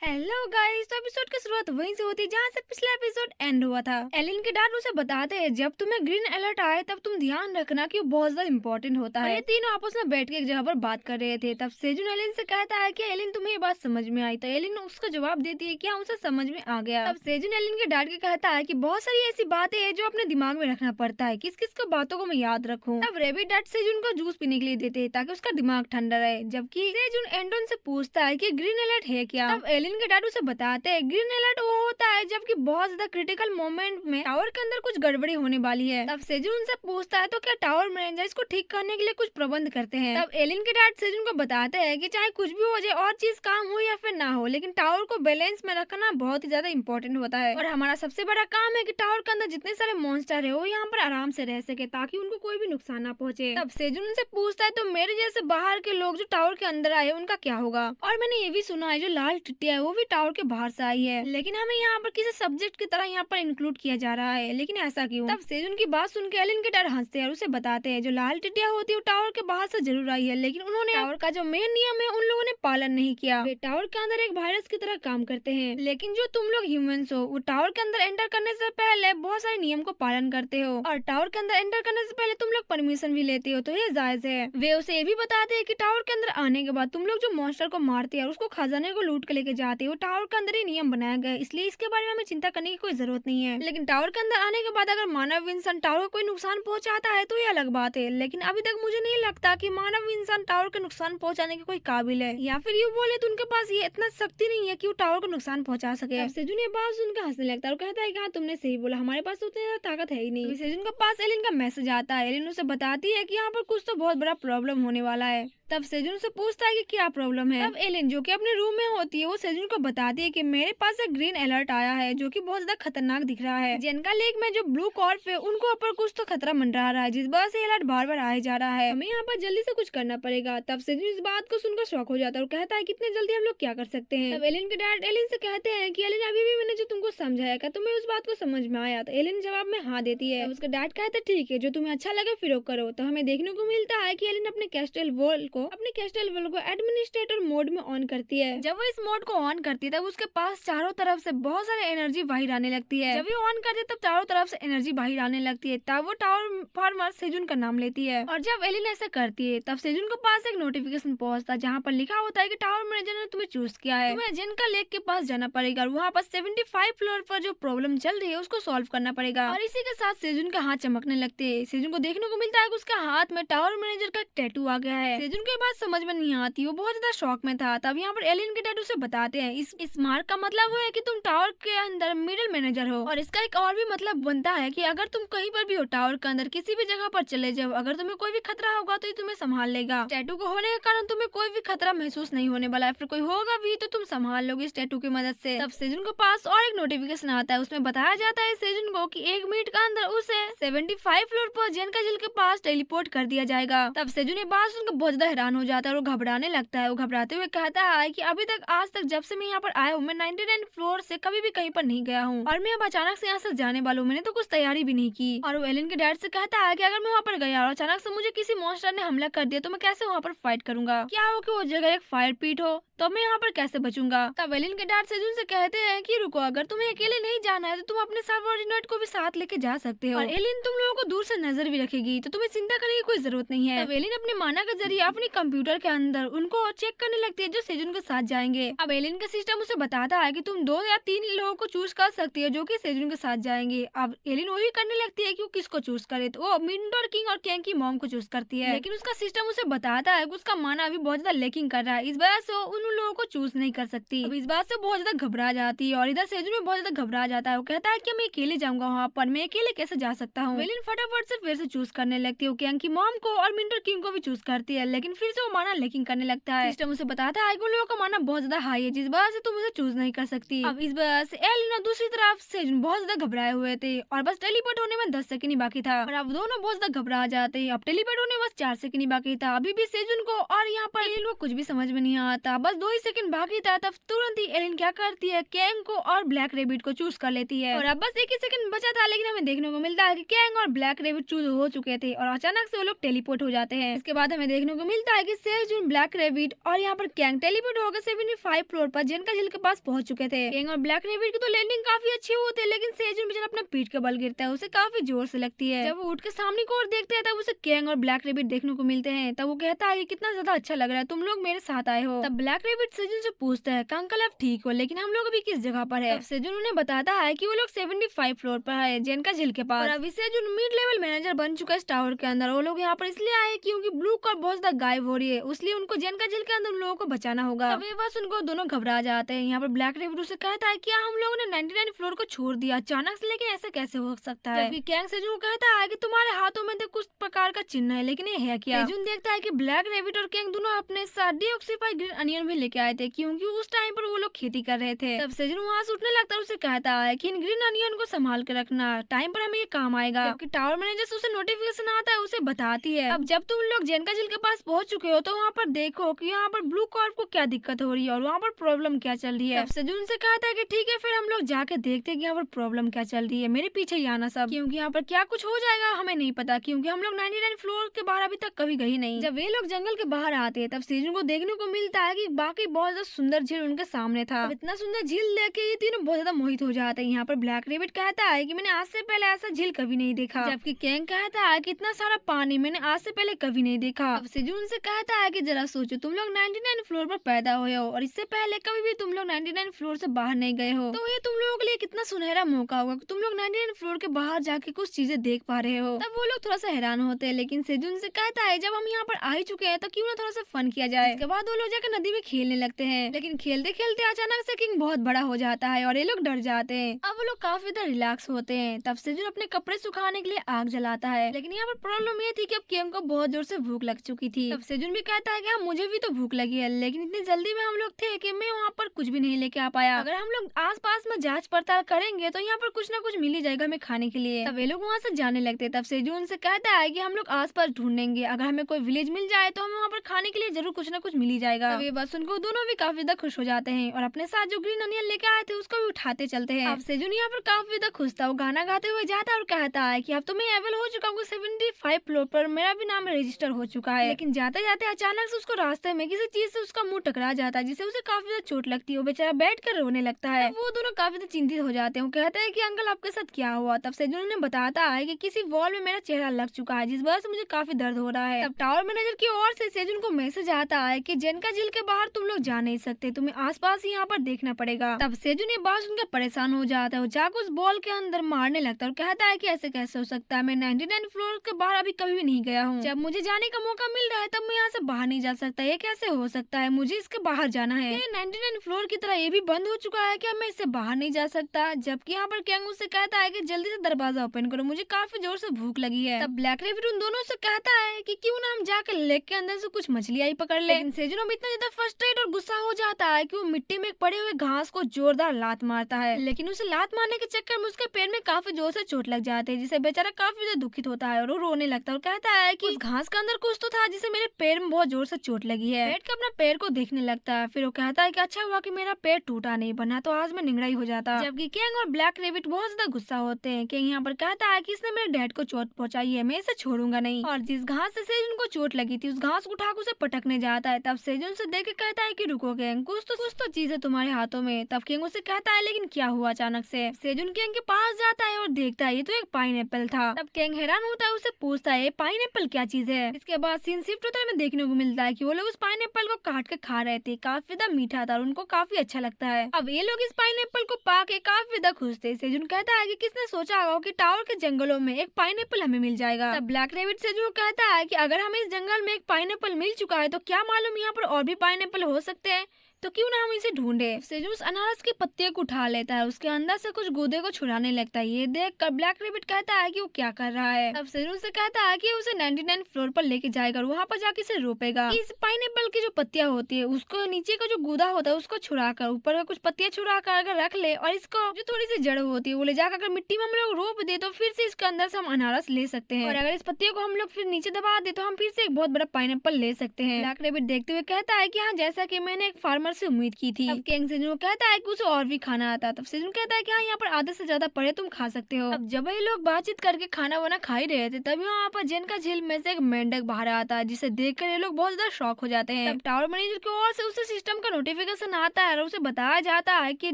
Hello guys. तो episode की शुरुआत वहीं से होती है जहाँ से पिछला एपिसोड एंड हुआ था। एलिन के डैड उसे बताते हैं जब तुम्हें ग्रीन अलर्ट आए तब तुम ध्यान रखना कि वो बहुत ज्यादा इंपॉर्टेंट होता है। ये तीनों आपस में बैठ के एक जगह पर बात कर रहे थे। तब सेजुन एलिन से कहता है कि एलिन तुम्हें ये बात समझ में आई। तो एलिन उसका जवाब देती है कि हाँ उसे समझ में आ गया। तब सेजुन एलिन के डैड के कहता है कि बहुत सारी ऐसी बातें हैं जो अपने दिमाग में रखना पड़ता है, किस किस को बातों को मैं याद रखूं। तब रेबिट डैड सेजुन को जूस पीने के लिए देते हैं ताकि उसका दिमाग ठंडा रहे। जबकि सेजुन एंडोन से पूछता है कि ग्रीन अलर्ट है क्या। तब एलिन के डैड उसे बताते हैं ग्रीन अलर्ट वो होता है जबकि बहुत ज्यादा क्रिटिकल मोमेंट में टावर के अंदर कुछ गड़बड़ी होने वाली है। तब सेजुन उनसे पूछता है तो क्या टावर मैनेजर इसको ठीक करने के लिए कुछ प्रबंध करते हैं। तब एलिन के डैड सेजुन को बताते हैं कि चाहे कुछ भी हो जाए और चीज काम हो या फिर ना हो, लेकिन टावर को बैलेंस में रखना बहुत ही ज्यादा इंपॉर्टेंट होता है और हमारा सबसे बड़ा काम है कि टावर के अंदर जितने सारे मॉन्स्टर है वो यहाँ पर आराम से रह सके ताकि उनको कोई भी नुकसान ना पहुँचे। तब सेजुन उनसे पूछता है तो मेरे जैसे बाहर के लोग जो टावर के अंदर आए उनका क्या होगा। और मैंने ये भी सुना है जो लाल टिट्टिया है वो भी टावर के बाहर से आई है, लेकिन हमें यहाँ पर किसी सब्जेक्ट की तरह यहाँ पर इंक्लूड किया जा रहा है, लेकिन ऐसा क्यों। तब सेजुन की बात सुन के एलिन के डैड हंसते हैं और उसे बताते हैं जो लाल टिटिया होती है वो टावर के बाहर से जरूर आई है, लेकिन उन्होंने टावर का जो मेन नियम है उन लोगों ने पालन नहीं किया। वे टावर के अंदर एक वायरस की तरह काम करते हैं, लेकिन जो तुम लोग ह्यूमंस हो वो टावर के अंदर एंटर करने से पहले बहुत सारे नियम को पालन करते हो और टावर के अंदर एंटर करने से पहले तुम लोग परमिशन भी लेते हो, तो ये जायज है। वे उसे ये भी बताते हैं कि टावर के अंदर आने के बाद तुम लोग जो मॉन्स्टर को मारते हैं और उसको खजाने को लूट के लेके जाते हो, टावर के अंदर ही नियम बनाया गया, इसलिए इसके बारे में हमें चिंता करने की कोई जरूरत नहीं है। लेकिन टावर के अंदर आने के बाद अगर मानव इंसान टावर को कोई नुकसान पहुंचाता है तो ये अलग बात है, लेकिन अभी तक मुझे नहीं लगता कि मानव इंसान टावर को नुकसान पहुंचाने के कोई काबिल है, या फिर यूँ बोले तो उनके पास ये इतना शक्ति नहीं है कि वो टावर को नुकसान पहुंचा सके। सेजुन ये बात सुनकर हंसने लगता है और कहता है कि हाँ तुमने सही बोला, हमारे पास तो उतनी ताकत है ही नहीं। सेजुन के पास एलिन का मैसेज आता है। एलिन उसे बताती है कि यहाँ पर कुछ तो बहुत बड़ा प्रॉब्लम होने वाला है। तब सेजुन से पूछता है कि क्या प्रॉब्लम है। तब एलिन जो कि अपने रूम में होती है वो सेजुन को बताती है कि मेरे पास एक ग्रीन अलर्ट आया है जो कि बहुत ज्यादा खतरनाक दिख रहा है। जेनका लेक में जो ब्लू कॉर्प है उनको ऊपर कुछ तो खतरा मंडरा रहा है, जिस वजह से अलर्ट बार बार आ जा रहा है। हमें यहाँ पर जल्दी से कुछ करना पड़ेगा। तब सेजुन इस बात को सुनकर शॉक हो जाता है और कहता है कितने जल्दी हम लोग क्या कर सकते हैं। तब एलिन के डैड एलिन से कहते हैं कि एलिन अभी भी मैंने जो तुमको समझाया क्या तुम्हें उस बात को समझ में आया। तो एलिन जवाब में हाँ देती है। उसका डैड कहते ठीक है जो तुम्हें अच्छा लगे फिर करो। तो हमें देखने को मिलता है कि एलिन अपने कैस्टल वॉल को एडमिनिस्ट्रेटर मोड में ऑन करती है। जब वो इस मोड को ऑन करती है तब उसके पास चारों तरफ से बहुत सारे एनर्जी बाहर आने लगती है। जब ये ऑन करती है तब चारों तरफ से एनर्जी बाहर आने लगती है। तब वो टावर फार्मर सेजुन का नाम लेती है और जब एलिन ऐसा करती है तब सेजुन के पास एक नोटिफिकेशन पहुंचता है जहाँ पर लिखा होता है कि टावर मैनेजर ने तुम्हें चूज किया है, तुम्हें जेनका लेक के पास जाना पड़ेगा और वहाँ पर 75 फ्लोर पर जो प्रॉब्लम चल रही है उसको सॉल्व करना पड़ेगा। और इसी के साथ सेजुन का हाथ चमकने लगते है। सेजुन को देखने को मिलता है कि उसके हाथ में टावर मैनेजर का एक टैटू आ गया है। सेजुन के बात समझ में नहीं आती, वो बहुत ज्यादा शॉक में था। तब यहाँ पर एलिन के डैड उसे बताते हैं इस मार्क का मतलब है कि तुम टावर के अंदर मिडिल मैनेजर हो और इसका एक और भी मतलब बनता है कि अगर तुम कहीं पर भी हो टावर के अंदर किसी भी जगह पर चले जाओ, अगर तुम्हें कोई भी खतरा होगा तो ये तुम्हें संभाल लेगा। टैटू को होने के कारण तुम्हें कोई भी खतरा महसूस नहीं होने वाला है, फिर कोई होगा भी तो तुम संभाल लोगे इस टैटू की मदद से। तब सेजुन के पास और एक नोटिफिकेशन आता है, उसमें बताया जाता है सेजुन को कि 1 मिनट के अंदर उसे 75 फ्लोर पर जेनका झील के पास टेलीपोर्ट कर दिया जाएगा। तब सेजुन ये बात सुनकर बहुत ज्यादा हैरान हो जाता है और वो घबराने लगता है। वो घबराते हुए कहता है कि अभी तक आज तक जब से मैं यहाँ पर आया हूँ मैं 99 फ्लोर से कभी भी कहीं पर नहीं गया हूँ और मैं अब अचानक से यहाँ से जाने वाला हूँ, मैंने तो कुछ तैयारी भी नहीं की। और वो एलिन के डैड से कहता है कि अगर मैं वहाँ पर गया और अचानक से मुझे किसी मॉन्स्टर ने हमला कर दिया तो मैं कैसे वहाँ पर फाइट करूंगा। क्या हो कि वो जगह एक फायर पीट हो तो मैं यहाँ पर कैसे बचूंगा। तब एलिन के डैड सेजुन से कहते हैं कि रुको, अगर तुम्हें अकेले नहीं जाना है तो तुम अपने सबऑर्डिनेट को भी साथ लेके जा सकते हो और एलिन तुम लोगों को दूर से नजर भी रखेगी, तो तुम्हें चिंता करने की कोई जरूरत नहीं है। तब एलिन अपने माना के जरिए अपने कंप्यूटर के अंदर उनको चेक करने लगती है जो सेजुन के साथ जाएंगे। अब एलिन का सिस्टम उसे बताता है कि तुम 2 या 3 लोगों को चूज कर सकती है जो कि सेजुन के साथ जाएंगे। अब एलिन वही करने लगती है कि वो किसको चूज करे, तो वो मिंडोर किंग और कैंग की मॉम को चूज करती है, लेकिन उसका सिस्टम उसे बताता है कि उसका माना अभी बहुत ज्यादा लेकिंग कर रहा है, इस वजह से उन लोगों को चूज नहीं कर सकती। अब इस बात से बहुत ज्यादा घबरा जाती है और इधर सेजुन भी बहुत ज्यादा घबरा जाता है। वो कहता है कि मैं अकेले जाऊंगा वहाँ पर, मैं अकेले कैसे जा सकता हूँ। एलिन फटाफट से फिर से चूज करने लगती है, वो कैंग की मॉम को और मिंडोर किंग को भी चूज करती है, लेकिन फिर से वो माना लेकिंग करने लगता है। सिस्टम उसे बताता है कि उन लोगों का माना बहुत ज्यादा हाई है जिस वजह से तुम उसे चूज नहीं कर सकती। अब इस वजह से एलिन और दूसरी तरफ सेजुन बहुत ज्यादा घबराए हुए थे और बस टेलीपोर्ट होने में 10 सेकंड ही बाकी था और अब दोनों बहुत ज्यादा घबरा जाते हैं। अब टेलीपोर्ट होने में बस 4 सेकंड ही बाकी था। अभी भी सेजुन को और यहाँ पर एलिन को कुछ भी समझ में नहीं आता, बस पास 2 ही सेकंड बाकी था, तब तुरंत ही एलिन क्या करती है, कैंग को और ब्लैक रेबिट को चूज कर लेती है। और अब बस 1 ही सेकंड बचा था, लेकिन हमें देखने को मिलता है कि कैंग और ब्लैक रेबिट चूज हो चुके थे और अचानक से वो लोग टेलीपोर्ट हो जाते हैं। इसके बाद हमें देखने को मिलता है कि सेजुन, ब्लैक रेबिट और यहाँ पर कैंग टेलीपोर्ट होकर 75 फ्लोर पर जेनका झील के पास पहुंच चुके थे। कैंग और ब्लैक रेबिट की तो लैंडिंग काफी अच्छी होती है, लेकिन सेजुन बेचारा अपने पीठ के बल गिरता है, उसे काफी जोर से लगती है। जब वो उठ के सामने को और देखते हैं तब उसे कैंग और ब्लैक रेबिट देखने को मिलते हैं। तब वो कहता है कि कितना ज्यादा अच्छा लग रहा है, तुम लोग मेरे साथ आए हो। तब ब्लैक रेबिट सेजुन से पूछता है कि अंकल आप ठीक हो, लेकिन हम लोग अभी किस जगह पर है। सेजुन उन्हें बताता है कि वो लोग 75 फ्लोर पर है, जेनका झील के पास। और अभी सेजुन मिड लेवल मैनेजर बन चुका है इस टावर के अंदर। वो लोग यहाँ पर इसलिए आए क्योंकि ब्लू कॉर्प बहुत ज्यादा गायब हो रही है, इसलिए उनको जेनका झील के अंदर उन लोगों को बचाना होगा। तब ये बस उनको दोनों घबरा जाते हैं। यहाँ पर ब्लैक रेबिट उसे कहता है क्या हम लोगों ने 99 फ्लोर को छोड़ दिया अचानक से, लेकिन ऐसा कैसे हो सकता है। जबकि कैंग सेजुन को कहता है कि तुम्हारे हाथों में तो कुछ प्रकार का चिन्ह है, लेकिन ये है क्या। सेजुन देखता है कि ब्लैक रेबिट और कैंग दोनों अपने साथ डीऑक्सीफाइड ग्रीन अनियन भी लेके आए थे, क्योंकि उस टाइम पर वो लोग खेती कर रहे थे। तब सेजुन वहाँ से उठने लगता है, उसे कहता है कि इन ग्रीन अनियन को संभाल कर रखना, टाइम पर हमें ये काम आएगा। जबकि टावर मैनेजर से उसे नोटिफिकेशन आता है, उसे बताती है अब जब तुम लोग जेनका झील के पास पहुंच चुके हो तो वहाँ पर देखो कि यहाँ पर ब्लू कॉर्प को क्या दिक्कत हो रही है और वहाँ पर प्रॉब्लम क्या चल रही है। तब सेजुन से कहता है कि ठीक है, फिर हम लोग जाके देखते हैं कि यहाँ पर प्रॉब्लम क्या चल रही है, मेरे पीछे ही आना सब, क्योंकि यहाँ पर क्या कुछ हो जाएगा हमें नहीं पता, क्योंकि हम लोग 99 फ्लोर के बाहर अभी तक कभी गए नहीं। जब वे लोग जंगल के बाहर आते हैं तब सेजुन को देखने को मिलता है कि बाकी बहुत ज्यादा सुंदर झील उनके सामने था। इतना सुंदर झील देख के ये तीनों बहुत ज्यादा मोहित हो जाते हैं। यहाँ पर ब्लैक रेबिट कहता है कि मैंने आज से पहले ऐसा झील कभी नहीं देखा, जबकि कैंग कहता है कि इतना सारा पानी मैंने आज से पहले कभी नहीं देखा। अब सेजुन से कहता है कि जरा सोचो, तुम लोग 99 फ्लोर पर पैदा हुए हो और इससे पहले कभी भी तुम लोग 99 फ्लोर से बाहर नहीं गए हो, तो ये तुम लोगों के लिए कितना सुनहरा मौका होगा कि तुम लोग 99 फ्लोर के बाहर जाके कुछ चीजें देख पा रहे हो। तब वो लोग थोड़ा सा हैरान होते हैं, लेकिन सेजुन से कहता है जब हम यहाँ पर आ ही चुके हैं तो क्यों ना थोड़ा सा फन किया जाए। इसके बाद वो लोग जाकर नदी में खेलने लगते हैं, लेकिन खेलते खेलते अचानक से किंग बहुत बड़ा हो जाता है और ये लोग डर जाते हैं। अब वो लोग काफी ज्यादा रिलैक्स होते हैं। तब सेजुन अपने कपड़े सुखाने के लिए आग जलाता है, लेकिन यहाँ पर प्रॉब्लम ये थी कि अब किंग को बहुत जोर से भूख लग चुकी थी। तब सेजुन भी कहता है कि हाँ मुझे भी तो भूख लगी है, लेकिन इतनी जल्दी में हम लोग थे कि मैं वहाँ पर कुछ भी नहीं लेके आ पाया। अगर हम लोग आस पास में जांच पड़ताल करेंगे तो यहाँ पर कुछ ना कुछ मिल ही जाएगा हमें खाने के लिए। तब वे लोग वहाँ से जाने लगते। तब सेजुन से कहता है कि हम लोग आस पास ढूंढेंगे, अगर हमें कोई विलेज मिल जाए तो हमें वहाँ पर खाने के लिए जरूर कुछ ना कुछ मिल ही जाएगा। तब ये बस उनको दोनों भी काफी ज्यादा खुश हो जाते हैं और अपने साथ जो ग्रीन अनियन लेके आए थे उसको भी उठाते चलते हैं। अब सेजुन यहाँ पर काफी ज्यादा खुश था, वो गाना गाते हुए जाता है और कहता है कि अब तो मैं एवल हो चुका हूँ, 75 फ्लोर पर मेरा भी नाम रजिस्टर हो चुका है। लेकिन जाते जाते अचानक से उसको रास्ते में किसी चीज से उसका मुंह टकरा जाता है, जिससे उसे काफी ज्यादा चोट लगती है। वो बेचारा बैठ कर रोने लगता है। वो दोनों काफी ज्यादा चिंतित हो जाते हैं। वो कहते हैं कि अंकल आपके साथ क्या हुआ। तब सेजुन उन्हें बताता है कि किसी वॉल में मेरा चेहरा लग चुका है, जिस वजह से मुझे काफी दर्द हो रहा है। तब टावर मैनेजर की ओर से सेजुन को मैसेज आता है कि जेनका झील के बाहर तुम लोग जा नहीं सकते, तुम्हें आसपास ही यहाँ पर देखना पड़ेगा। तब सेजुन ये बात सुनकर परेशान हो जाता है, वो जाकर उस बॉल के अंदर मारने लगता है और कहता है कि ऐसे कैसे हो सकता है, मैं 99 फ्लोर के बाहर अभी कभी भी नहीं गया हूँ। जब मुझे जाने का मौका मिल रहा है तब मैं यहाँ से बाहर नहीं जा सकता, ये कैसे हो सकता है, मुझे इसके बाहर जाना है। 99 फ्लोर की तरह ये भी बंद हो चुका है, क्या मैं इससे बाहर नहीं जा सकता। जबकि यहाँ पर कैंग उससे कहता है कि जल्दी से दरवाजा ओपन करो, मुझे काफी जोर से भूख लगी है। तब ब्लैक रेबिट उन दोनों से कहता है कि क्यों ना हम जाकर लेक के अंदर से कुछ मछलियाँ ही पकड़ ले। लेकिन सेजुन अब इतना ज्यादा फ्रस्ट्रेट और गुस्सा हो जाता है कि वो मिट्टी में पड़े हुए घास को जोरदार लात मारता है, लेकिन उसे लात मारने के चक्कर में उसके पैर में काफी जोर से चोट लग जाती है, जिससे बेचारा काफी ज्यादा दुखित होता है और वो रोने लगता है और कहता है कि उस घास के अंदर कुछ तो था जिसे मेरे पैर में बहुत जोर से चोट लगी है। बैठ कर अपना पैर को देखने लगता है, फिर वो कहता है कि अच्छा हुआ कि मेरा पैर टूटा नहीं, बना तो आज मैं निंगड़ा ही हो जाता। जबकि कैंग और ब्लैक रेबिट बहुत ज्यादा गुस्सा होते हैं। कैंग यहाँ पर कहता है कि इसने मेरे डैड को चोट पहुंचाई है, मैं इसे छोड़ूंगा नहीं। और जिस घास से सेजुन को चोट लगी थी उस घास को उठाकर उसे पटकने जाता है। तब सेजुन से देख के कहता है कि रुको कैंग, कुछ तो चीज है तुम्हारे हाथों में। तब कैंग उसे कहता है लेकिन क्या हुआ अचानक से। सेजुन कैंग के पास जाता है और देखता है ये तो एक पाइनएप्पल था। तब कैंग हैरान होता है, उसे पूछता है पाइनएप्पल क्या चीज है। इसके बाद सीन शिफ्ट होता है, में देखने को मिलता है कि वो लोग उस पाइनएप्पल को काट के खा रहे थे, काफी ज्यादा मीठा था और उनको काफी अच्छा लगता है। अब ये लोग इस पाइनएप्पल को पा के काफी ज्यादा खुश थे। सेजुन कहता है कि किसने सोचा होगा कि टावर के जंगलों में एक पाइनएप्पल हमें मिल जाएगा। तब ब्लैक रेबिट सेजुन कहता है कि अगर हमें इस जंगल में एक पाइनएप्पल मिल चुका है तो क्या मालूम यहाँ पर और भी पाइनएप्पल हो सकते हैं, तो क्यों ना हम इसे ढूंढे। सेजुन उस अनारस के पत्ते को उठा लेता है, उसके अंदर से कुछ गूदे को छुड़ाने लगता है। ये देख कर ब्लैक रेबिट कहता है कि वो क्या कर रहा है। अब सेजुन से कहता है कि उसे 99 फ्लोर पर लेके जाएगा और वहाँ पर जाके इसे रोपेगा। इस पाइनएप्पल की जो पत्तियां होती है उसको नीचे का जो गूदा होता है उसको छुड़ाकर ऊपर का कुछ पत्तियां छुड़ाकर अगर रख ले और इसको जो थोड़ी सी जड़ होती है वो ले जाकर मिट्टी में हम लोग रोप दे तो फिर से इसके अंदर से हम अनारस ले सकते हैं। और अगर इस पत्तियों को हम लोग फिर नीचे दबा दे तो हम फिर से एक बहुत बड़ा पाइनएप्पल ले सकते हैं। ब्लैक रेबिट देखते हुए कहता है कि हाँ, जैसा कि मैंने एक फार्मर से उम्मीद की थी। अब किंग सेजुन को कहता है कि उसे और भी खाना आता। तब सेजुन कहता है कि हाँ, यहाँ पर आधे से ज्यादा पड़े, तुम खा सकते हो। अब जब ये लोग बातचीत करके खाना वाना खा ही रहे थे, तभी वहाँ पर जेन का झील में से एक मेंढक बाहर आता है, जिसे देखकर ये लोग बहुत ज्यादा शॉक हो जाते हैं। तब टावर मैनेजर की ओर से उसे सिस्टम का नोटिफिकेशन आता है और उसे बताया जाता है कि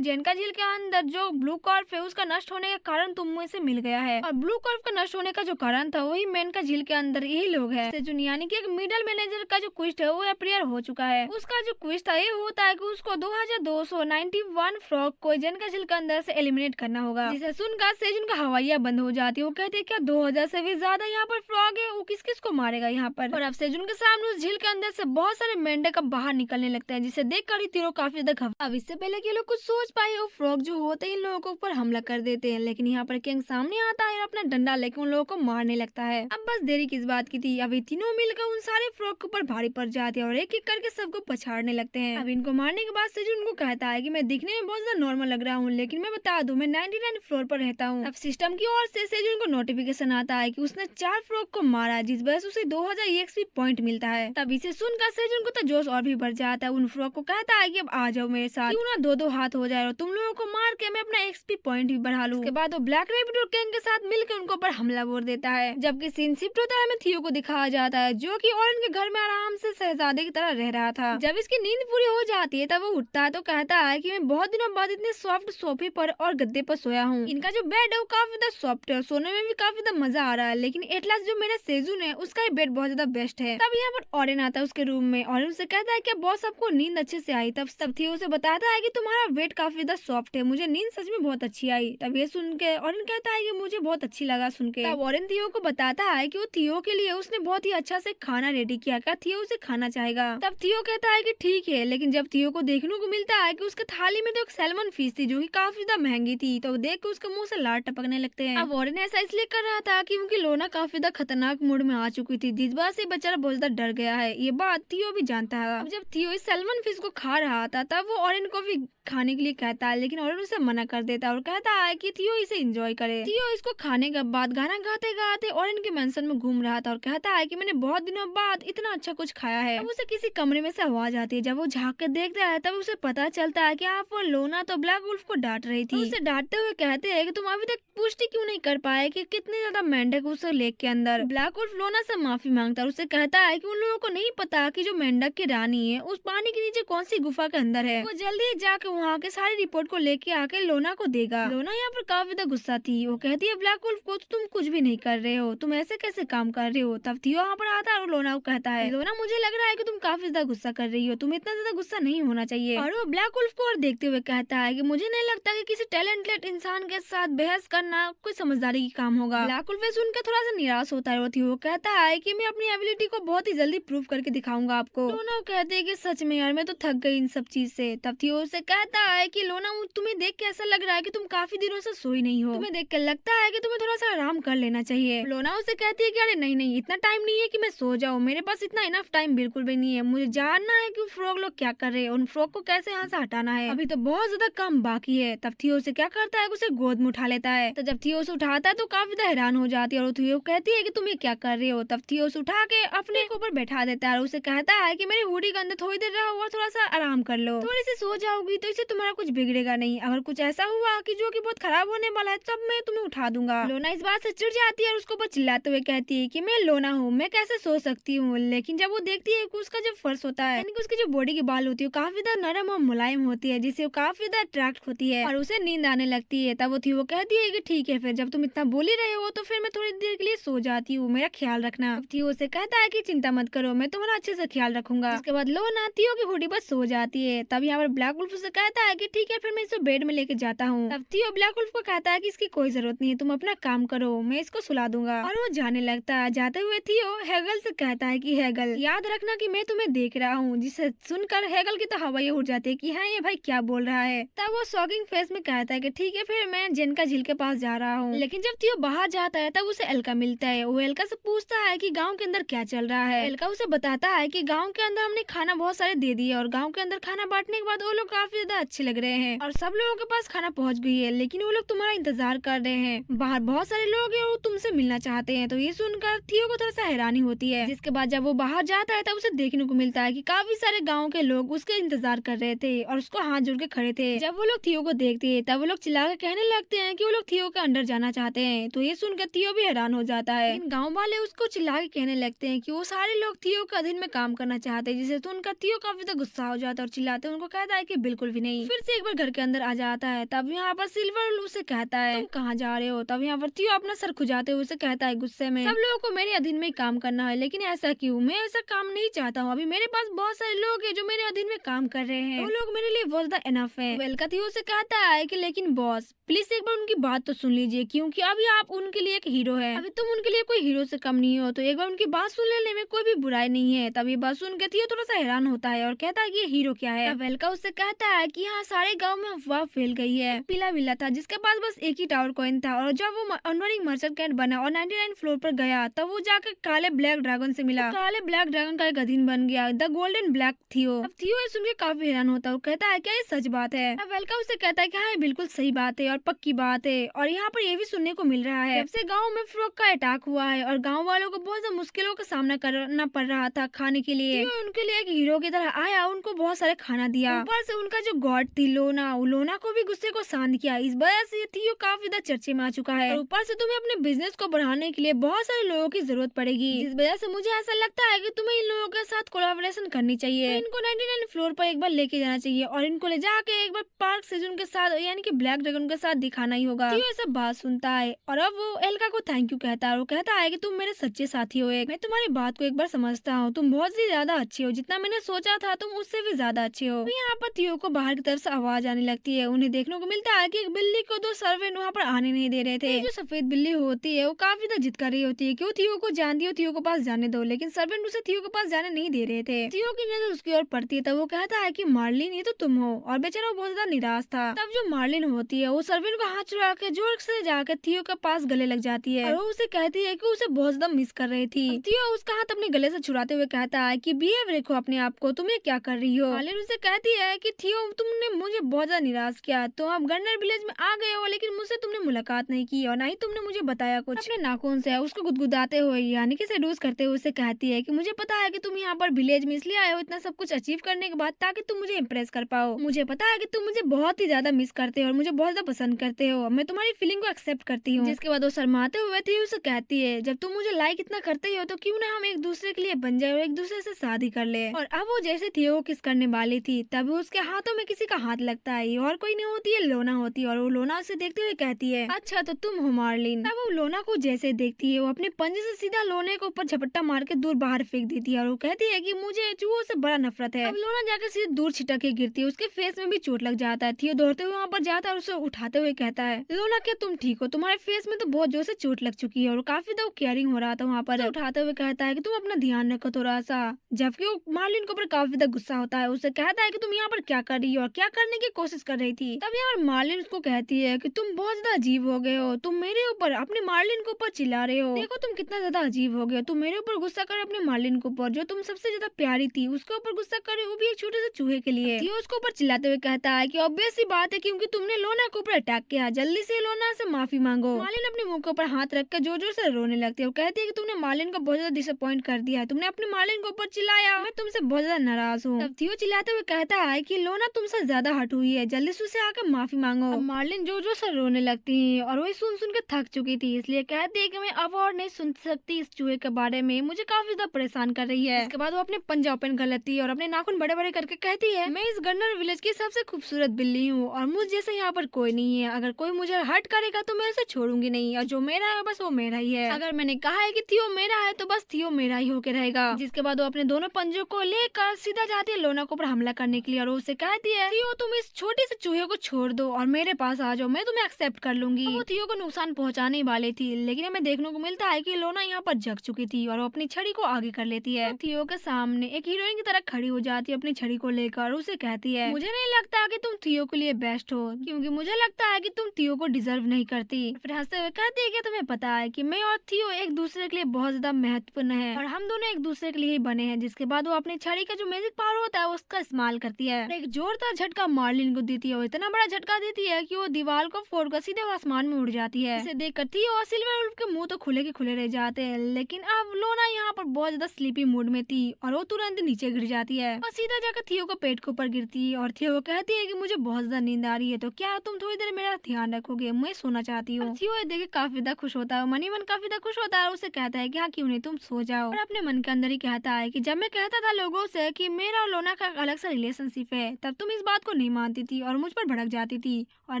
जेन का झील के अंदर जो ब्लू कॉर्प है उसका नष्ट होने का कारण तुम से मिल गया है, और ब्लू कॉर्प का नष्ट होने का जो कारण था वही मेन का झील के अंदर यही लोग है। सेजुन यानी कि एक मिडल मैनेजर का जो क्विस्ट है वो अप्रियर हो चुका है। उसका जो क्विस्ट था ये होता है कि उसको 2291 फ्रॉग को जेन का झील के अंदर से एलिमिनेट करना होगा, जिसे सुनकर सेजुन का हवाइया बंद हो जाती है। वो कहते हैं क्या 2000 से भी ज्यादा यहाँ पर फ्रॉग है, वो किस किस को मारेगा यहाँ पर। और अब सेजुन के सामने उस झील के अंदर से बहुत सारे मेंढक अब बाहर निकलने लगते हैं, जिसे देखकर ही तीनों काफी ज्यादा घबरा। अब इससे पहले कि लोग कुछ सोच पाए, वो फ्रॉग जो होते हैं इन लोगों के ऊपर हमला कर देते हैं, लेकिन यहाँ पर किंग सामने आता है और अपना डंडा लेकर उन लोगों को मारने लगता है। अब बस देरी किस बात की थी, अब ये तीनों मिलकर उन सारे फ्रॉग के ऊपर भारी पड़ जाते हैं और एक एक करके सबको पछाड़ने लगते हैं। अब इनको मारने के बाद सेजुन को कहता है कि मैं दिखने में बहुत ज्यादा नॉर्मल लग रहा हूँ, लेकिन मैं बता दूं मैं 99 फ्लोर पर रहता हूँ। अब सिस्टम की ओर से सेजुन को नोटिफिकेशन आता है कि उसने 4 फ्रॉग को मारा, जिस वजह से उसे 2000 EXP पॉइंट मिलता है। तब इसे सुनकर सेजुन को तो जोश और भी बढ़ जाता है। उन फ्रॉग को कहता है कि अब आ जाओ मेरे साथ, क्यों ना 2-2 हाथ हो जाए और तुम लोगों को मार के मैं अपना XP पॉइंट भी बढ़ा लूं। उसके बाद वो ब्लैक रैबिट और किंग के साथ मिलकर उनको पर हमला बोल देता है। जबकि सीन शिफ्ट होता है, हमें थियो को दिखाया जाता है जो कि ऑरेंज के घर में आराम से शहजादे की तरह रह रहा था। जब इसकी नींद पूरी हो जाती है तब वो उठता है तो कहता है कि मैं बहुत दिनों बाद इतने सॉफ्ट सोफे पर और गद्दे पर सोया हूँ। इनका जो बेड है वो काफी ज्यादा सॉफ्ट है, सोने में भी काफी ज्यादा मजा आ रहा है, लेकिन एटलास जो मेरा सेजुन है उसका ही बेड बहुत ज्यादा बेस्ट है। तब यहाँ पर ऑरेन आता है उसके रूम में और उनसे कहता है कि बॉस आपको नींद अच्छे से आई। तब थियो उसे बताता है कि तुम्हारा बेड काफी ज्यादा सॉफ्ट है, मुझे नींद सच में बहुत अच्छी आई। तब ये सुन के ऑरेन कहता है कि मुझे बहुत अच्छी लगा सुन के। तब ऑरेन थियो को बताता है कि वो थियो के लिए उसने बहुत ही अच्छा से खाना रेडी किया, क्या थियो उसे खाना चाहेगा। तब थियो कहता है कि ठीक है, लेकिन जब थियो को देखने को मिलता है कि उसके थाली में तो एक सैल्मन फिश थी जो कि काफी ज्यादा महंगी थी, तो देख के उसके मुंह से लार टपकने लगते हैं। अब ऑरेन ऐसा इसलिए कर रहा था कि उनकी लोना काफी ज्यादा खतरनाक मूड में आ चुकी थी, जिस बात से बेचारा बहुत ज्यादा डर गया है। ये बात थियो भी जानता है। अब जब थियो इस सैल्मन फिश को खा रहा था तब वो ऑरेन को भी खाने के लिए कहता है, लेकिन ऑरेन उसे मना कर देता है और कहता है कि थियो इसे एंजॉय करे। थियो इसको खाने के बाद गाना गाते गाते ऑरेन के मेंशन में घूम रहा था और कहता है कि मैंने बहुत दिनों बाद इतना अच्छा कुछ खाया है। अब उसे किसी कमरे में से आवाज आती है। जब वो झांक के देखता है तब उसे पता चलता है कि आप वो लोना तो ब्लैक वुल्फ को डांट रही थी। उसे डांटते हुए कहते हैं कि तुम अभी तक पुष्टि क्यों नहीं कर पाए कि कितने ज्यादा मेंढक उस लेक के अंदर। ब्लैक वुल्फ लोना से माफी मांगता है, उससे कहता है कि उन लोगों को नहीं पता कि जो मेंढक की रानी है उस पानी के नीचे कौन सी गुफा के अंदर है। वो जल्दी जाके वहाँ के सारी रिपोर्ट को लेके आके लोना को देगा। लोना यहाँ पर काफी ज्यादा गुस्सा थी। वो कहती है ब्लैक वुल्फ को तुम कुछ भी नहीं कर रहे हो, तुम ऐसे कैसे काम कर रहे हो। तब थियो यहाँ पर आता है और लोना को कहता है लोना मुझे लग रहा है कि तुम काफी ज्यादा गुस्सा कर रही हो, तुम इतना ज्यादा गुस्सा नहीं होना चाहिए। और वो ब्लैक वुल्फ को और देखते हुए कहता है कि मुझे नहीं लगता कि किसी टैलेंटेड इंसान के साथ बहस करना कोई समझदारी की काम होगा। ब्लैक वुल्फ सुनकर थोड़ा सा निराश होता है। वो कहता है कि मैं अपनी एबिलिटी को बहुत ही जल्दी प्रूव करके दिखाऊंगा आपको। लोना कहते हैं कि सच में यार मैं तो थक गई इन सब चीज से। तब थियो उसे कहता है कि लोना तुम्हें देख के ऐसा लग रहा है कि तुम काफी दिनों से सोई नहीं हो, तुम्हें देख के लगता है कि तुम्हें थोड़ा सा आराम कर लेना चाहिए। लोना उसे कहती है कि अरे नहीं इतना टाइम नहीं है कि मैं सो जाऊँ, मेरे पास इतना इनफ टाइम बिल्कुल भी नहीं है, मुझे जानना है कि फ्रॉग लोग क्या कर रहे हैं, उन फ्रॉग को कैसे यहाँ से हटाना है, अभी तो बहुत ज्यादा काम बाकी है। तब थियो उसे क्या करता है उसे गोद में उठा लेता है। तो जब थियो उसे उठाता है तो काफी ज्यादा हैरान हो जाती है और थियो कहती है कि तुम ये क्या कर रहे हो। तब थियो उसे उठा के अपने ऊपर बैठा देता है और उसे कहता है कि मेरी हुडी के अंदर थोड़ी देर रहो और थोड़ा सा आराम कर लो, थोड़ी सी सो जाओगी तो इससे तुम्हारा कुछ बिगड़ेगा नहीं, अगर कुछ ऐसा हुआ कि जो कि बहुत खराब होने वाला है तब मैं तुम्हें उठा दूंगा। लोना इस बात से चिढ़ जाती है और उसको चिल्लाते हुए कहती है कि मैं लोना हूँ, मैं कैसे सो सकती हूँ। लेकिन जब वो देखती है कि उसका जो फर्श होता है यानी कि उसकी जो बॉडी की बाल होती है काफी ज्यादा नरम और मुलायम होती है, जिससे वो काफी ज्यादा अट्रैक्ट होती है और उसे नींद आने लगती है। तब वो कहती है कि ठीक है फिर जब तुम इतना बोल ही रहे हो तो फिर मैं थोड़ी देर के लिए सो जाती हूँ, मेरा ख्याल रखना। थियो उसे कहता है कि चिंता मत करो, मैं तुम्हारा अच्छे से ख्याल रखूंगा। इसके बाद लोना थियो की हुडी पर सो जाती है। तब यहाँ पर ब्लैक वुल्फ से कहता है कि ठीक है फिर मैं इसे बेड में लेके जाता हूँ। तब थियो ब्लैक वुल्फ को कहता है कि इसकी कोई जरूरत नहीं है, तुम अपना काम करो, मैं इसको सुला दूंगा। और वो जाने लगता है। जाते हुए थियो हेगल से कहता है कि हेगल याद रखना कि मैं तुम्हें देख रहा हूँ, जिसे सुनकर हेगल की तो हवा उड़ जाती है कि हाँ ये भाई क्या बोल रहा है। तब वो शॉकिंग फेस में कहता है कि ठीक है फिर मैं जेन का झील के पास जा रहा हूँ। लेकिन जब थियो बाहर जाता है तब उसे एल्का मिलता है। वो एल्का से पूछता है कि गाँव के अंदर क्या चल रहा है। एल्का उसे बताता है कि गाँव के अंदर हमने खाना बहुत सारे दे दिए और गाँव के अंदर खाना बांटने के बाद वो लोग काफी ज्यादा अच्छे लग रहे हैं और सब लोगों के पास खाना पहुँच गई है, लेकिन वो लोग तुम्हारा इंतजार कर रहे हैं, बाहर बहुत सारे लोग हैं और तुमसे मिलना चाहते हैं। तो ये सुनकर थियो को थोड़ा सा हैरानी होती है। जिसके बाद जब वो बाहर जाता है तब उसे देखने को मिलता है कि काफी सारे गाँव के लोग उसके इंतजार कर रहे थे और उसको हाथ जोड़ के खड़े थे। जब वो लोग थियो को देखते हैं तब वो लोग चिल्ला के कहने लगते हैं कि वो लोग थियो के अंदर जाना चाहते हैं। तो ये सुनकर थियो भी हैरान हो जाता है। इन गाँव वाले उसको चिल्ला के कहने लगते हैं कि वो सारे लोग थियो के अधीन में काम करना चाहते हैं, जिसे तो उनका थियो काफी तो गुस्सा हो जाता है और चिल्लाते हैं। उनको कहता है कि बिल्कुल भी नहीं। फिर से एक बार घर के अंदर आ जाता है। तब यहाँ पर सिल्वर उसे कहता है तुम कहाँ जा रहे हो। तब यहाँ पर थियो अपना सर खुजाते हुए उसे कहता है गुस्से में, सब लोगों को मेरे अधीन में काम करना है, लेकिन ऐसा क्यों? मैं ऐसा काम नहीं चाहता हूँ। अभी मेरे पास बहुत सारे लोग हैं जो मेरे अधीन में काम कर रहे हैं, वो लोग मेरे लिए बहुत ज्यादा इनफ है। वेलका थियो से कहता है कि लेकिन बॉस प्लीज एक बार उनकी बात तो सुन लीजिए, क्योंकि अभी आप उनके लिए एक हीरो है, अभी तुम उनके लिए कोई हीरो से कम नहीं हो, तो एक बार उनकी बात सुन लेने में कोई भी बुराई नहीं है। तब ये बात सुन के थियो थोड़ा सा हैरान होता है और कहता है कि ये हीरो क्या है। वेलका उससे कहता है कि यहाँ सारे गाँव में अफवाह फैल गई है। पीला बिल्ला था जिसके पास बस एक ही टावर कॉइन था, और जब वो अनवरिंग मर्चेंट कैंट बना और 99 फ्लोर पर गया तब वो जाकर काले ब्लैक ड्रैगन से मिला। काले ब्लैक ड्रैगन का एक अधीन बन गया, द गोल्डन ब्लैक थियो। अब थियो ये सुन के काफी हैरान होता है, वो कहता है क्या ये सच बात है? अब वेलका उसे कहता है कि हाँ ये बिल्कुल सही बात है और पक्की बात है। और यहाँ पर ये भी सुनने को मिल रहा है जब से गाँव में फ्रॉग का अटैक हुआ है और गाँव वालों को बहुत ज्यादा मुश्किलों का सामना करना पड़ रहा था खाने के लिए, उनके लिए एक हीरो की तरह आया, उनको बहुत सारे खाना दिया। ऊपर से उनका जो गॉड थी लोना, लोना को भी गुस्से को शांत किया। इस वजह से थियो काफी ज्यादा चर्चे में आ चुका है। ऊपर से तुम्हें अपने बिजनेस को बढ़ाने के लिए बहुत सारे लोगों की जरूरत पड़ेगी, जिस वजह से मुझे ऐसा लगता है कि तुम्हें इन लोगों के साथ कोलैबोरेशन करनी चाहिए। इनको 99 फ्लोर पर एक बार लेके जाना चाहिए और इनको ले जाके एक बार पार्क सीजन के साथ यानी कि ब्लैक ड्रैगन के साथ दिखाना ही होगा। थियो ये सब बात सुनता है और अब वो एल्का को थैंक यू कहता है। वो कहता है कि तुम मेरे सच्चे साथी हो, मैं तुम्हारी बात को एक बार समझता हूँ, तुम बहुत ही ज्यादा अच्छे हो, जितना मैंने सोचा था तुम उससे भी ज्यादा अच्छे हो। यहाँ पर थियो को बाहर की तरफ से आवाज आने लगती है। उन्हें देखने को मिलता है कि एक बिल्ली को दो सर्वेंट वहाँ पर आने नहीं दे रहे थे। जो सफेद बिल्ली होती है वो काफी ज्यादा जिद कर रही होती है कि वो थियो को जानती हो, थियो के पास जाने दो, लेकिन सर्वेंट उसे थियो के पास जाने नहीं दे रहे थे। थियो की नजर उसकी ओर पड़ती है तब वो कहता है कि मार्लिन ये तो तुम हो, और बेचारा वो बहुत ज्यादा निराश था। तब जो मार्लिन होती है वो सर्वेंट को हाथ चुरा के जोर से जाकर थियो के पास गले लग जाती है और वो उसे कहती है कि उसे बहुत ज्यादा मिस कर रही थी। थियो उसका हाथ अपने गले से छुड़ाते हुए कहता है कि बिहेव रखो अपने आप को, तुम ये क्या कर रही हो। मार्लिन उसे कहती है कि थियो तुमने मुझे बहुत ज्यादा निराश किया, तुम अब गन्नर विलेज में आ गए हो, लेकिन मुझसे तुमने मुलाकात नहीं की और ना ही तुमने मुझे बताया कुछ। अपने नाखून से उसको गुदगुदाते हुए यानी कि सेड्यूस करते हुए उसे कहती है कि मुझे पता है कि तुम यहाँ पर विलेज में इसलिए आए हो इतना सब कुछ अचीव करने के बाद, ताकि तुम मुझे इम्प्रेस कर पाओ। मुझे पता है कि तुम मुझे बहुत ही ज्यादा मिस करते हो और मुझे बहुत ज्यादा पसंद करते हो, मैं तुम्हारी फीलिंग को एक्सेप्ट करती हूँ। जिसके बाद वो शर्माते हुए थियो उसे कहती है जब तुम मुझे लाइक इतना करते हो तो क्यों ना हम एक दूसरे के लिए बन जाए और एक दूसरे से शादी कर ले। और अब वो जैसे थियो को किस करने वाली थी तब उसके हाथों में किसी का हाथ लगता है और कोई नहीं होती है, लोना होती है। और वो लोना उसे देखते हुए कहती है अच्छा तो तुम हो मार्लिन। तब वो लोना को जैसे देखती है वो अपने पंजे से सीधा लोने को ऊपर झपट्टा मार के दूर बाहर फेंक देती है और वो कहती है कि मुझे चूहों से बड़ा नफरत है। अब लोना जाकर सीधे दूर छिटक के गिरती है, उसके फेस में भी चोट लग जाता है। थियो दौड़ते हुए वहाँ पर जाता है और उसे उठाते हुए कहता है लोना क्या तुम ठीक हो, तुम्हारे फेस में तो बहुत जोर से चोट लग चुकी है। और काफी तो केयरिंग हो रहा था वहाँ पर। उठाते हुए कहता है कि तुम अपना ध्यान रखो थोड़ा सा, जबकि वो मार्लिन के ऊपर काफी ज्यादा गुस्सा होता है। उसे कहता है कि तुम यहाँ पर क्या कर रही हो और क्या करने की कोशिश कर रही थी। तब यहाँ पर मार्लिन उसको कहती है कि तुम बहुत ज्यादा अजीब हो गए हो, तुम मेरे ऊपर अपने मार्लिन के ऊपर चिल्ला रहे हो, देखो तुम कितना ज्यादा अजीब हो गए, तुम मेरे ऊपर गुस्सा करे अपने मार्लिन के ऊपर जो तुम सबसे ज्यादा प्यारी थी उसके ऊपर गुस्सा करे, वो भी एक छोटे से चूहे के लिए। थियो उसके ऊपर चिल्लाते हुए कहता है कि ऑब्वियस सी बात है क्योंकि तुमने लोना के ऊपर अटैक किया, जल्दी से लोना से माफी मांगो। मार्लिन अपने मुंह के ऊपर हाथ रख कर जोर जोर से रोने लगती है और कहती है कि तुमने मार्लिन को बहुत ज्यादा डिसअपॉइंट कर दिया है, तुमने अपने मार्लिन के ऊपर चिल्लाया, मैं तुमसे बहुत ज्यादा नाराज हूँ। तब थियो चिल्लाते हुए कहता है कि लोना तुमसे ज्यादा हट हुई है, जल्दी से उसे आकर माफी मांगो। अब मार्लिन जोर जोर से रोने लगती है और वही सुन सुन के थक चुकी थी, इसलिए कहती है कि मैं अब और नहीं सुन सकती इस चूहे के बारे में, मुझे काफी ज्यादा परेशान कर रही है। इसके बाद वो अपने पंजा ओपन कर लेती है और अपने नाखून बड़े बड़े करके कहती है मैं इस गन्नर विलेज की सबसे खूबसूरत बिल्ली हूँ और मुझ जैसे यहाँ पर कोई नहीं है, अगर कोई मुझे हर्ट करेगा तो मैं उसे छोड़ूंगी नहीं, और जो मेरा है बस वो मेरा ही है। अगर मैंने कहा है कि थियो मेरा है तो बस थियो मेरा ही होके रहेगा। जिसके बाद वो अपने दोनों पंजों को लेकर सीधा जाती है लोना के ऊपर हमला करने के लिए और उसे कहती है थियो तुम इस छोटे से चूहे को छोड़ दो और मेरे पास आ जाओ, मैं तुम्हें एक्सेप्ट कर लूंगी। वो थियो को नुकसान पहुंचाने वाली थी, लेकिन हमें देखने को मिलता है कि लोना यहाँ पर जग चुकी थी और वो अपनी छड़ी को आगे कर लेती है। थियो के सामने एक हीरोइन की तरह खड़ी हो जाती है अपनी छड़ी को लेकर, उसे कहती है मुझे नहीं लगता कि तुम थियो के लिए बेस्ट हो, क्योंकि मुझे लगता है कि तुम थियो को डिजर्व नहीं करती। फिर हंसते हुए कहती है कि तुम्हें पता है कि मैं और थियो एक दूसरे के लिए बहुत ज्यादा महत्वपूर्ण है और हम दोनों एक दूसरे के लिए ही बने हैं। जिसके बाद वो अपनी छड़ी का जो मैजिक पावर होता है उसका इस्तेमाल करती है, एक जोरदार झटका मार्लिन को देती है, इतना बड़ा झटका देती है कि वो दीवार को फोड़कर सीधे आसमान में उड़ जाती है। इसे देख कर थियो और सिल्वर वुल्फ के मुंह तो खुले के खुले रह जाते हैं, लेकिन अब लोना यहाँ पर बहुत ज्यादा स्लीपी मूड में थी और वो तुरंत नीचे गिर जाती है और सीधा नीता जाकर थियो को पेट के ऊपर गिरती है और थियो को कहती है कि मुझे बहुत ज्यादा नींद आ रही है, तो क्या तुम थोड़ी देर मेरा ध्यान रखोगे, मैं सोना चाहती हूँ। थियो ये देख के काफी ज्यादा खुश होता है, मनी मन काफी ज्यादा खुश होता है और उसे कहता है कि हाँ क्यों नहीं, तुम सो जाओ। और अपने मन के अंदर ही कहता है कि जब मैं कहता था लोगों से कि मेरा और लोना का अलग सा रिलेशनशिप है, तब तुम इस बात को नहीं मानती थी और मुझ पर भड़क जाती थी, और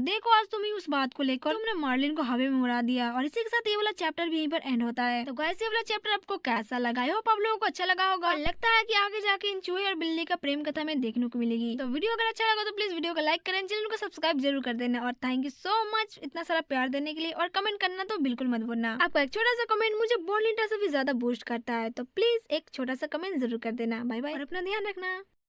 देखो आज तुम ही उस बात को लेकर तुमने मार्लिन को हवा में उड़ा दिया। और इसी के साथ ये वाला चैप्टर भी यहीं पर एंड होता है। तो गाइस ये वाला चैप्टर आपको कैसा लगा? आई होप आप लोगों को अच्छा लगा होगा। और लगता है कि आगे जाके इन चूहे और बिल्ली का प्रेम कथा में देखने को मिलेगी। तो वीडियो अगर अच्छा लगा तो प्लीज वीडियो को लाइक करें, चैनल को सब्सक्राइब जरूर कर देना। और थैंक यू सो मच इतना सारा प्यार देने के लिए, और कमेंट करना तो बिल्कुल मत भूलना। आपका एक छोटा सा कमेंट मुझे बॉर्नविटा से भी ज्यादा बूस्ट करता है, तो प्लीज एक छोटा सा कमेंट जरूर कर देना। बाय बाय और अपना ध्यान रखना।